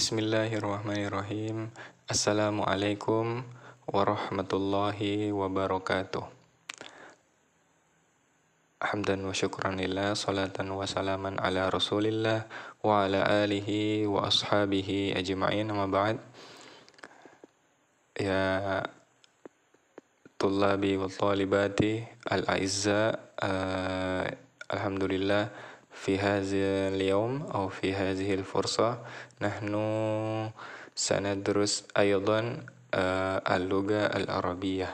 Bismillahirrahmanirrahim. Assalamualaikum warahmatullahi wabarakatuh. Hamdan wa syukran lillah, salatan wa salaman ala rasulillah wa ala alihi wa ashabihi ajma'in, amma ba'd. Ya tullabi wa talibati al-a'izza, alhamdulillah في هذا اليوم أو في هذه الفرصة نحن سندرس أيضا اللغة العربية.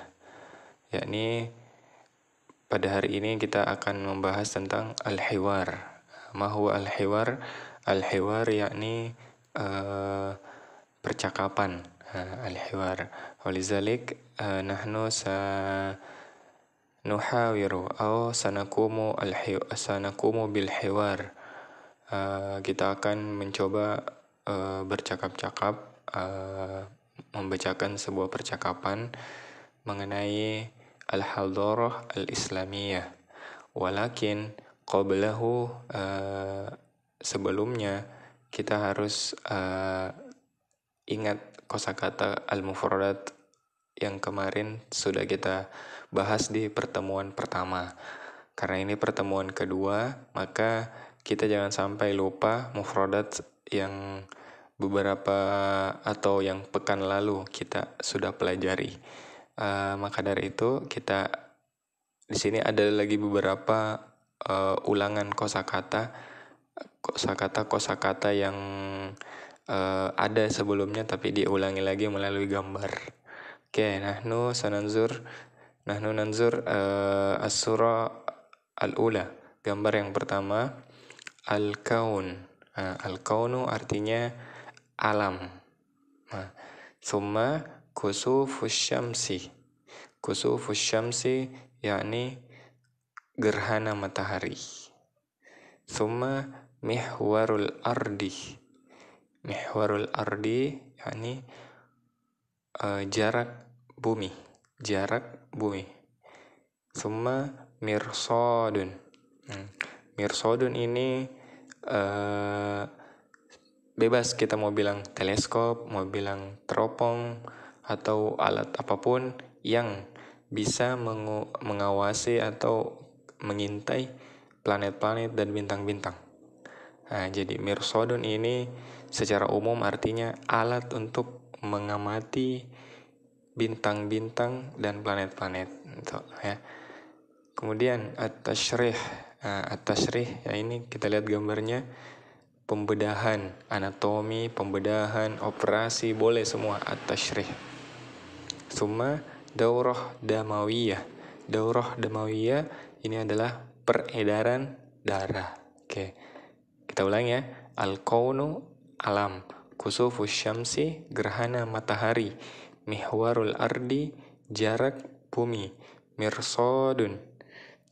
yakni pada hari ini kita akan membahas tentang al-hiwar. Ma huwa al-hiwar? Al-hiwar yakni percakapan. Al-hiwar. Walizalik nahnu nuhawiru atau sanakumu bil hiwar. Kita akan mencoba bercakap-cakap, membacakan sebuah percakapan mengenai al-hadarah al-islamiyah. Walakin qablahu, sebelumnya kita harus ingat kosakata al-mufradat yang kemarin sudah kita bahas di pertemuan pertama. Karena ini pertemuan kedua, maka kita jangan sampai lupa mufradat yang beberapa atau yang pekan lalu kita sudah pelajari. Maka dari itu kita di sini ada lagi beberapa ulangan kosakata yang ada sebelumnya tapi diulangi lagi melalui gambar. Oke, nahnu nanzur as-surah al-ula. Gambar yang pertama, al-kaun. Al-kaunu artinya alam. Summa kusufus syamsi. Kusufus syamsi yakni gerhana matahari. Summa mihwarul ardi. Mihwarul ardi yakni jarak bumi. Summa mirsodun. Mirsodun ini bebas kita mau bilang teleskop, mau bilang teropong, atau alat apapun yang bisa mengawasi atau mengintai planet-planet dan bintang-bintang. Jadi mirsodun ini secara umum artinya alat untuk mengamati bintang-bintang dan planet-planet. Ya. Kemudian at-tashrih. At-tashrih ya ini kita lihat gambarnya, pembedahan anatomi, pembedahan operasi boleh semua at-tashrih. Summa daurah damawiyah. Daurah damawiyah ini adalah peredaran darah. Oke. Kita ulang ya. Al-kaunu alam, kusufus syamsi gerhana matahari, mihwarul ardi jarak bumi, mirsodun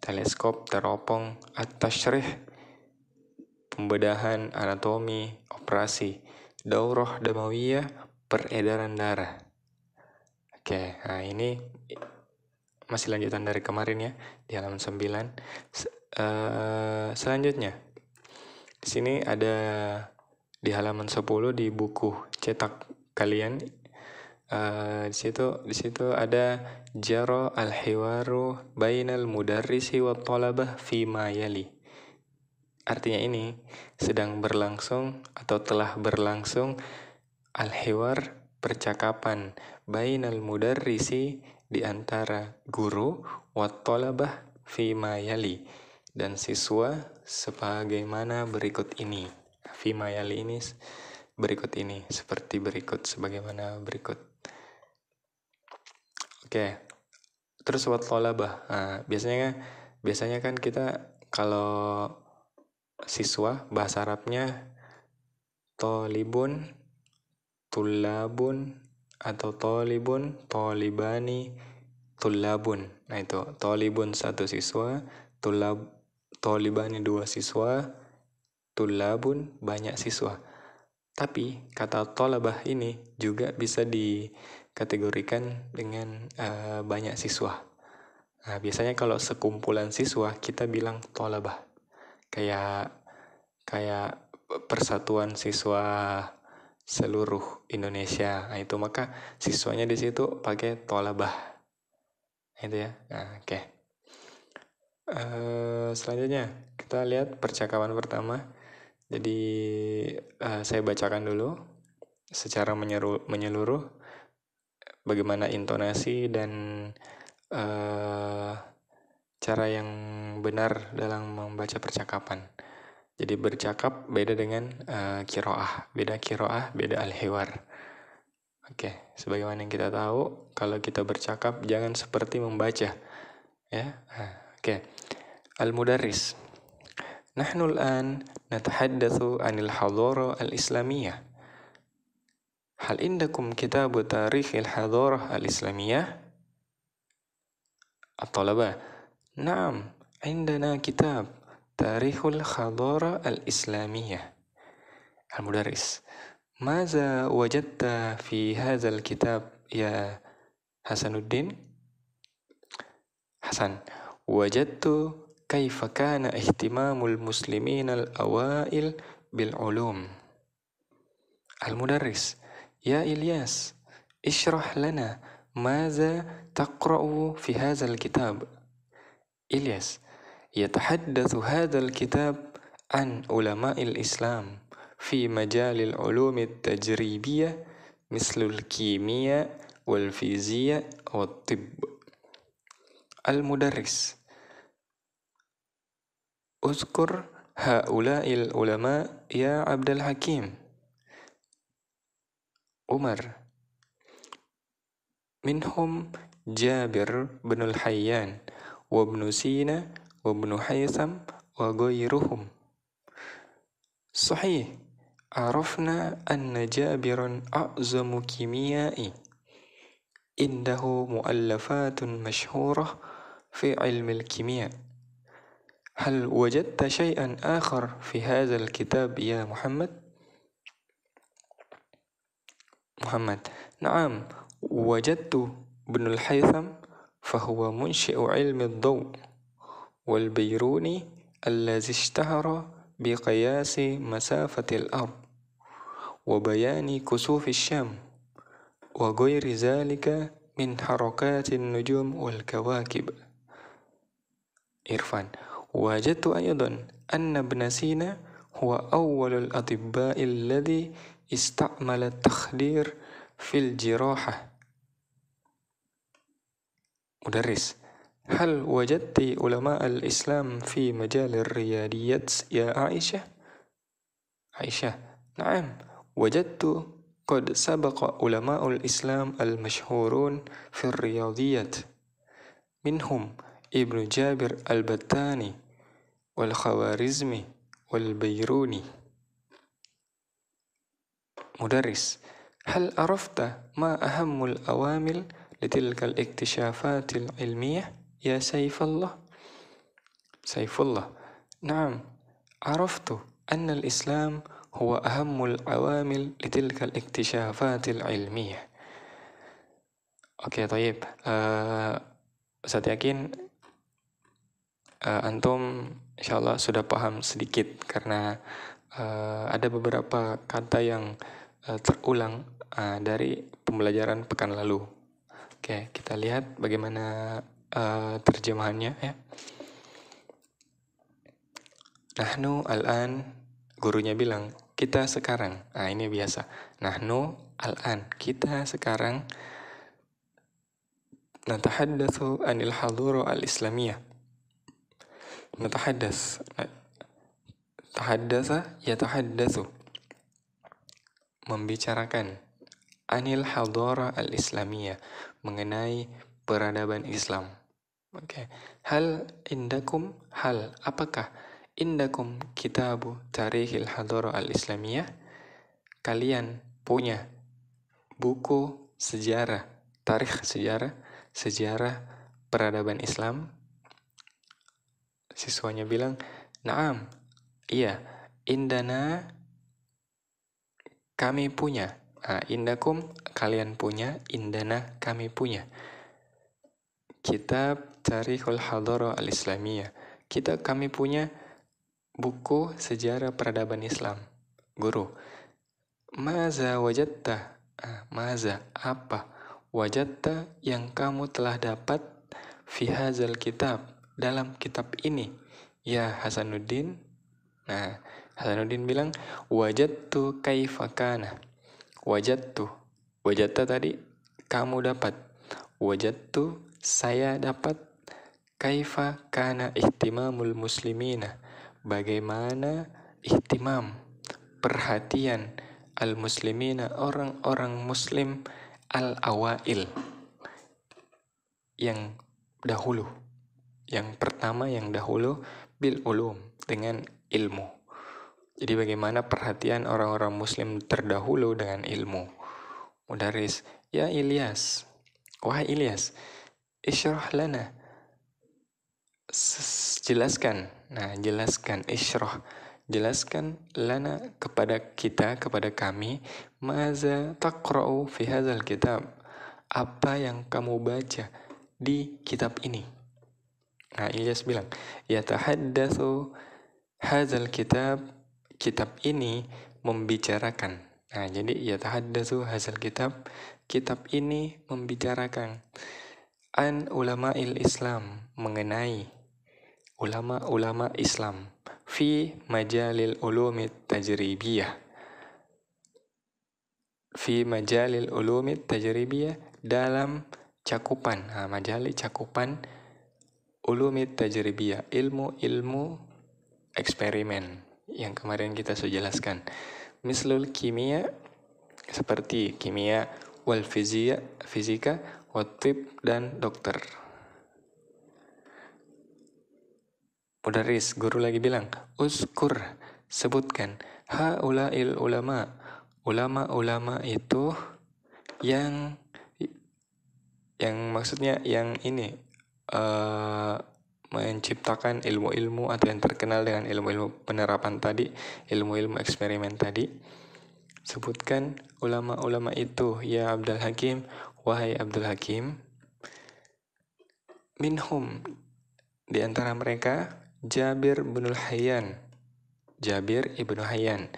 teleskop teropong, at-tashrih pembedahan anatomi operasi, daurah damawiyah peredaran darah. Oke, ini masih lanjutan dari kemarin ya, di halaman 9. Selanjutnya di sini ada di halaman 10 di buku cetak kalian. Di situ ada jara al-hiwaru bainal mudarrisi wa talabah fi ma yali. Artinya ini sedang berlangsung atau telah berlangsung al-hiwar percakapan bainal mudarrisi di antara guru wa talabah fi ma yali dan siswa sebagaimana berikut ini. Fi ma yali ini berikut ini, seperti berikut, sebagaimana berikut. Oke, terus wat tolabah. Biasanya kan kita kalau siswa bahasa Arabnya tolibun, tulabun, atau tolibun, tolibani, tulabun. Nah itu tolibun 1 siswa, tolibani 2 siswa, tulabun banyak siswa. Tapi kata tolabah ini juga bisa dikategorikan dengan banyak siswa. Biasanya kalau sekumpulan siswa kita bilang tolabah. Kayak persatuan siswa seluruh Indonesia. Nah, itu maka siswanya di situ pakai tolabah. Itu ya. Nah, oke. Selanjutnya kita lihat percakapan pertama. Jadi saya bacakan dulu secara menyeluruh bagaimana intonasi dan cara yang benar dalam membaca percakapan. Jadi bercakap beda dengan kiroah, beda al-hiwar. Oke, sebagaimana yang kita tahu, kalau kita bercakap jangan seperti membaca, ya. Oke, al-mudarris. Nahnu al-an natahaddatsu 'anil hadara al-islamiyah. Hal indakum kitab tarikh al-hadarah al-islamiyah? At-talaba. Naam, indana kitab Tarikhul Hadara Al-Islamiyah. Al-Mudarris. Maza wajadta fi hadzal kitab ya Hasanuddin? Hasan. Wajadtu kaifa kana ihtimamul muslimin al-awail bil ulum. Al-Mudarris. Ya Ilyas, ishrah lana maza taqra'u fi hadzal kitab. Ilyas. يتحدث هذا الكتاب عن علماء الإسلام في مجال العلوم التجريبية مثل الكيمياء والفيزياء والطب. المدرس. اذكر هؤلاء العلماء يا عبد الحكيم. عمر. منهم جابر بن الحيان وابن سينا وابن حيثم وغيرهم. صحيح، عرفنا أن جابرا أعظم كيميائي، عنده مؤلفات مشهورة في علم الكيمياء. هل وجدت شيئا آخر في هذا الكتاب يا محمد؟ محمد. نعم، وجدت ابن الحيثم فهو منشئ علم الضوء، والبيروني الذي اشتهر بقياس مسافة الأرض وبيان كسوف الشام وغير ذلك من حركات النجوم والكواكب. إرفان. وجدت أيضا أن ابن سينا هو أول الأطباء الذي استعمل التخدير في الجراحة. مدرس. هل وجدت علماء الإسلام في مجال الرياضيات يا عائشة؟ عائشة. نعم، وجدت قد سبق علماء الإسلام المشهورون في الرياضيات، منهم ابن جابر البتاني والخوارزمي والبيروني. مدرس. هل عرفت ما أهم الأوامل لتلك الاكتشافات العلمية يا سيف الله؟ سيف الله. نعم، عرفت أن الإسلام هو أهم العوامل لتلك الاكتشافات العلمية. Oke, طيب. Ustaz yakin antum insyaallah sudah paham sedikit karena ada beberapa kata yang terulang dari pembelajaran pekan lalu. Oke, kita lihat bagaimana terjemahannya ya. Nahnu al-an, gurunya bilang, kita sekarang. Nah, ini biasa. Nahnu al-an, kita sekarang. Natahaddatsu anil hadara al-islamiyah. Natahaddas. Tahaddasa yatahaddatsu. Membicarakan. Anil hadara al-islamiyah, mengenai peradaban Islam. Oke. Hal indakum, hal apakah indakum kitabu tarikhil hadara al-islamiyah? Kalian punya buku sejarah, tarikh sejarah peradaban Islam? Siswanya bilang, "Naam." Iya, indana kami punya. Indakum kalian punya, indana kami punya. Kitab Tarikhul Hadara al-Islamiyah. Kami punya buku sejarah peradaban Islam. Guru, Maza wajadta. Maza, apa? Wajadta yang kamu telah dapat fi hadzal kitab, dalam kitab ini. Ya Hasanuddin. Nah, Hasanuddin bilang, wajadtu kaifa kana. Wajadtu. Wajadta tadi, kamu dapat. Wajadtu, saya dapat. Kaifa kana ihtimamul muslimina. Bagaimana ihtimam, perhatian al-muslimina, orang-orang muslim al-awail, yang dahulu, yang pertama, yang dahulu, bil ulum, dengan ilmu. Jadi bagaimana perhatian orang-orang muslim terdahulu dengan ilmu. Mudaris, ya Ilyas, wahai Ilyas, isyrah lana, jelaskan. Nah, jelaskan, isyrah, jelaskan lana, kepada kita, kepada kami, maza taqra'u fi hadzal kitab, apa yang kamu baca di kitab ini. Nah, Ilyas bilang, yatahaddatsu hadzal kitab, kitab ini membicarakan. Nah, jadi yatahaddatsu hadzal kitab, kitab ini membicarakan an ulama'il Islam, mengenai ulama-ulama Islam, fi majalil ulumit tajribiyah, fi majalil ulumit tajribiyah, dalam cakupan, majali cakupan ulumit tajribiyah, ilmu-ilmu eksperimen yang kemarin kita sudah jelaskan. Mislul kimia, seperti kimia, wal fisika, watib, dan dokter. Mudaris, guru lagi bilang, uskur, sebutkan, haula'il ulama, ulama-ulama itu yang maksudnya yang ini, menciptakan ilmu-ilmu atau yang terkenal dengan ilmu-ilmu penerapan tadi, ilmu-ilmu eksperimen tadi. Sebutkan ulama-ulama itu, ya Abdul Hakim, wahai Abdul Hakim. Minhum, di antara mereka, Jabir binul Hayyan, Jabir ibnu Hayyan,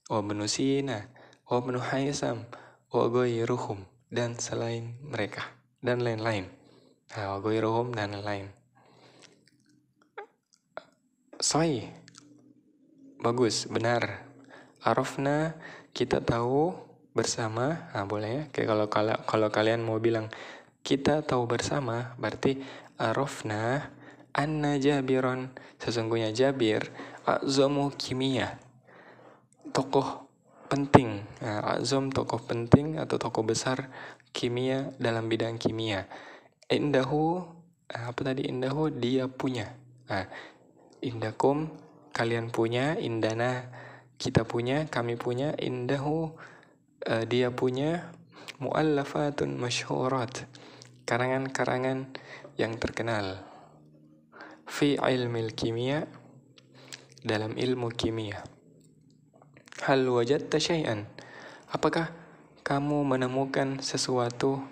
wa ibnu Sina, wa ibnu Haisam, wa ghairuhum, dan selain mereka, dan lain-lain. Wa ghairuhum, dan lain-lain. Sahih, bagus, benar. Arafna, kita tahu bersama. Boleh ya. Kayak kalau kalian mau bilang kita tahu bersama, berarti arafna anna Jabiron, sesungguhnya Jabir, a'zamu kimia, tokoh penting. A'zam, tokoh penting atau tokoh besar kimia, dalam bidang kimia. Indahu, apa tadi? Indahu, dia punya. Indakum, kalian punya. Indana, kita punya, kami punya. Indahu, dia punya. Mu'allafatun masyhurat, karangan-karangan yang terkenal. Fi ilmil kimia, dalam ilmu kimia. Hal wajadta syai'an, apakah kamu menemukan sesuatu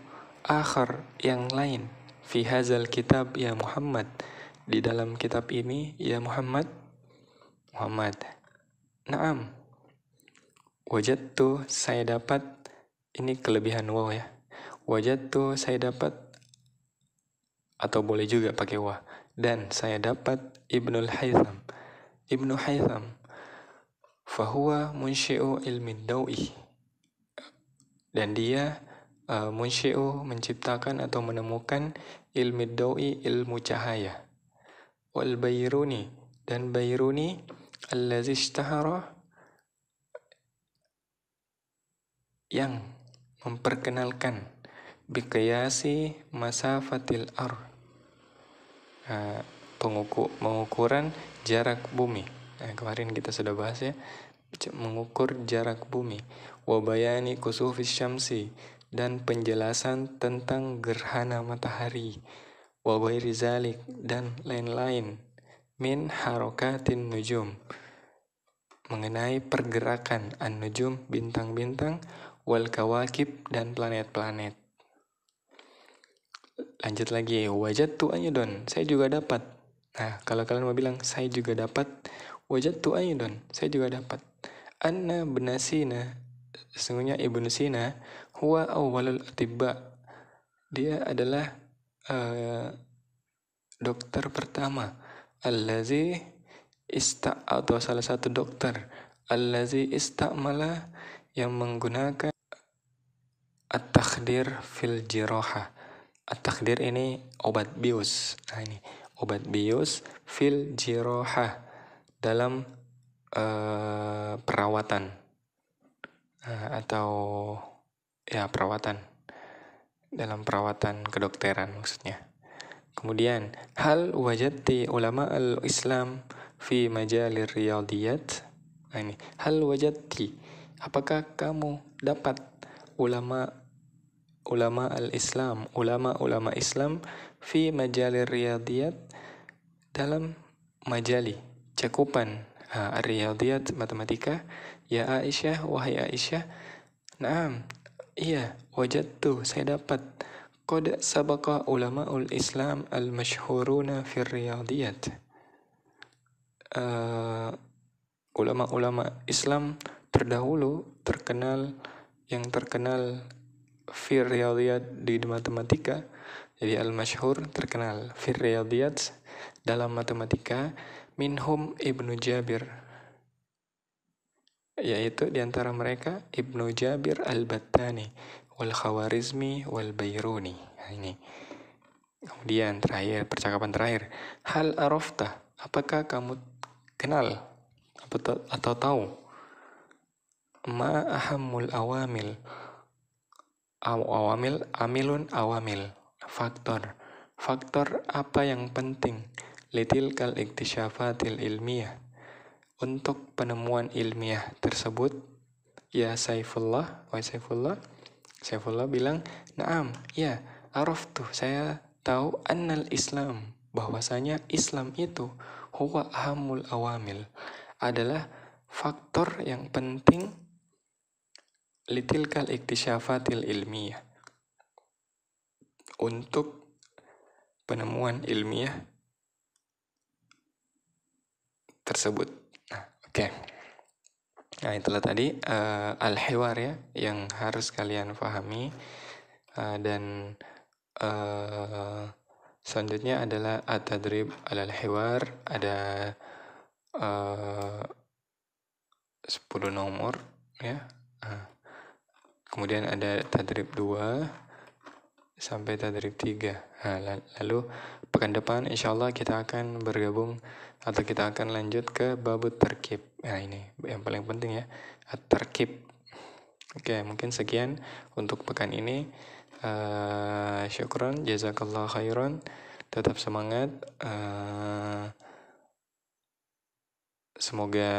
akhar, yang lain, fi hadzal kitab ya Muhammad, di dalam kitab ini ya Muhammad. Naam, wajadtu, saya dapat. Ini kelebihan waw ya. Wajadtu, saya dapat, atau boleh juga pakai wa. Dan saya dapat Ibnu Haytham, fahuwa munsyi'u ilmi dawi, dan dia munsyi'u, menciptakan atau menemukan, ilmi dawi, ilmu cahaya. Wal Bayruni, dan Bayruni, allazi ishtahara, yang memperkenalkan, biqiyasi masafatil ardh, pengukuran jarak bumi. Kemarin kita sudah bahas ya, mengukur jarak bumi. Wabayani kusufis syamsi, dan penjelasan tentang gerhana matahari. Wabairi zalik, dan lain-lain. Min harokatin nujum, mengenai pergerakan an-nujum, bintang-bintang, wal kawakib, dan planet-planet. Lanjut lagi, wajadtu ayyadun, saya juga dapat. Nah, kalau kalian mau bilang saya juga dapat, wajadtu ayyadun, saya juga dapat. Anna ibn Sina, sesungguhnya Ibnu Sina huwa awwalul atibba, dia adalah dokter pertama, allazi atau salah satu dokter allazi istamala, yang menggunakan at-takhdir fil jirahah. At-takhdir ini obat bius. Nah, ini obat bius fil jirahah, dalam perawatan, atau ya perawatan, dalam perawatan kedokteran maksudnya. Kemudian, hal wajadti ulama al-Islam fi majalir riyadiyat. Nah, ini hal wajadti, apakah kamu dapat ulama al-Islam, ulama Islam fi majalir riyadiyat, dalam majali, cakupan riyadiyat, matematika. Ya Aisyah, wahai Aisyah, naam, iya, wajadtu, saya dapat, qad sabaqa ulama'ul Islam al-masyhuruna fi riyadiyat. Ulama-ulama Islam terdahulu yang terkenal fi riyadiyat, di matematika. Jadi al-masyhur, terkenal, fi riyadiyat, dalam matematika. Minhum Ibnu Jabir, yaitu diantara mereka Ibnu Jabir al-Battani wal Khawarizmi wal Bayruni. Nah, ini. Kemudian terakhir, percakapan terakhir, hal arafta, apakah kamu kenal atau tahu, ma ahammul awamil, amilun awamil, faktor apa yang penting, litilkal iktisyafatil ilmiah, untuk penemuan ilmiah tersebut. Ya Saifullah, wahai Saifullah bilang, naam, ya, araftu, saya tahu, annal Islam, bahwasanya Islam itu huwa ahamul awamil, adalah faktor yang penting, litilkal iktisyafatil ilmiah, untuk penemuan ilmiah tersebut. Oke. Nah, itulah tadi al-hiwar ya, yang harus kalian pahami. Dan selanjutnya adalah at-tadrib al-hiwar, ada 10 nomor ya. Kemudian ada tadrib 2 sampai tadrib 3. Lalu pekan depan insyaallah kita akan bergabung, atau kita akan lanjut ke babut tarkib. Nah, ini yang paling penting ya, at-tarkib. Oke, mungkin sekian untuk pekan ini. Syukran, jazakallah khairan. Tetap semangat. Semoga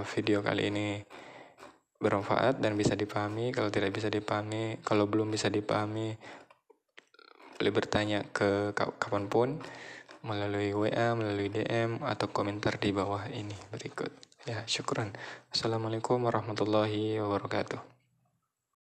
video kali ini bermanfaat dan bisa dipahami. Kalau tidak bisa dipahami, kalau belum bisa dipahami, boleh bertanya ke kapanpun, melalui WA, melalui DM, atau komentar di bawah ini berikut. Ya, syukran. Assalamualaikum warahmatullahi wabarakatuh.